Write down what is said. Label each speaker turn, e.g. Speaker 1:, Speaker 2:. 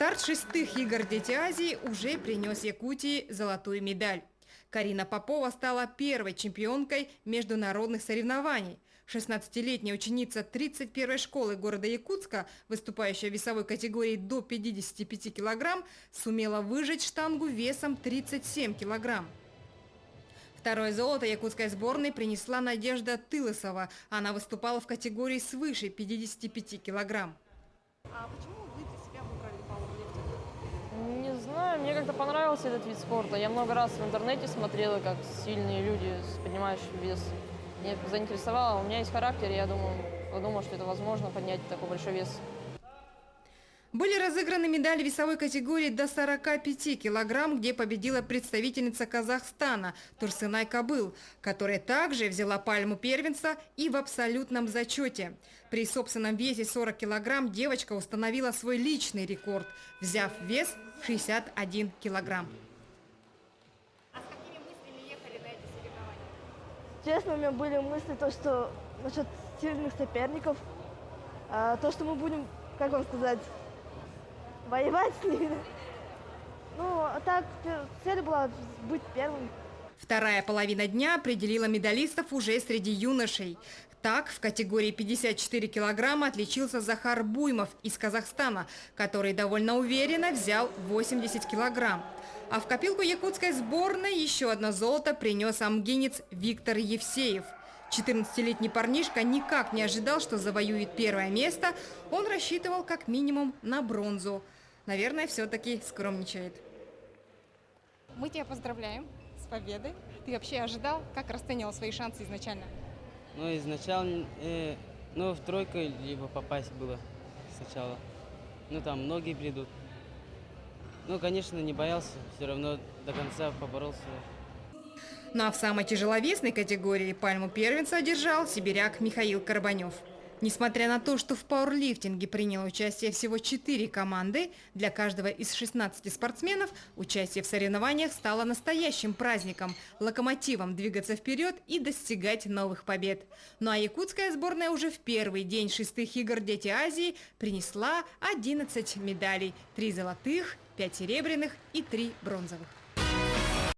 Speaker 1: Старт шестых игр «Дети Азии» уже принес Якутии золотую медаль. Карина Попова стала первой чемпионкой международных соревнований. 16-летняя ученица 31-й школы города Якутска, выступающая в весовой категории до 55 килограмм, сумела выжать штангу весом 37 килограмм. Второе золото якутской сборной принесла Надежда Тылысова. Она выступала в категории свыше 55 килограмм.
Speaker 2: А почему вы для себя выбрали пауэрлифтинг?
Speaker 3: Не знаю, мне как-то понравился этот вид спорта. Я много раз в интернете смотрела, как сильные люди поднимают вес. Меня заинтересовало. У меня есть характер, и я подумала, что это возможно поднять такой большой вес.
Speaker 1: Были разыграны медали весовой категории до 45 килограмм, где победила представительница Казахстана Турсынай Кабыл, которая также взяла пальму первенства и в абсолютном зачете. При собственном весе 40 килограмм девочка установила свой личный рекорд, взяв вес 61 килограмм.
Speaker 2: А с какими мыслями ехали на эти соревнования?
Speaker 4: Честно, у меня были мысли, что насчет сильных соперников, то, что мы будем, как вам сказать, воевать с ними. Ну, а так, цель была быть первым.
Speaker 1: Вторая половина дня определила медалистов уже среди юношей. Так, в категории 54 килограмма отличился Захар Буймов из Казахстана, который довольно уверенно взял 80 килограмм. А в копилку якутской сборной еще одно золото принес амгинец Виктор Евсеев. 14-летний парнишка никак не ожидал, что завоюет первое место. Он рассчитывал как минимум на бронзу. Наверное, все-таки скромничает.
Speaker 2: Мы тебя поздравляем с победой. Ты вообще ожидал, как расценивал свои шансы изначально?
Speaker 5: Ну, изначально, в тройку либо попасть было сначала. Ну, там многие придут. Ну, конечно, не боялся, все равно до конца поборолся.
Speaker 1: Ну а в самой тяжеловесной категории пальму первенства одержал сибиряк Михаил Карбанев. Несмотря на то, что в пауэрлифтинге приняло участие всего 4 команды, для каждого из 16 спортсменов участие в соревнованиях стало настоящим праздником, локомотивом двигаться вперед и достигать новых побед. Ну а якутская сборная уже в первый день шестых игр «Дети Азии» принесла 11 медалей – 3 золотых, 5 серебряных и 3 бронзовых.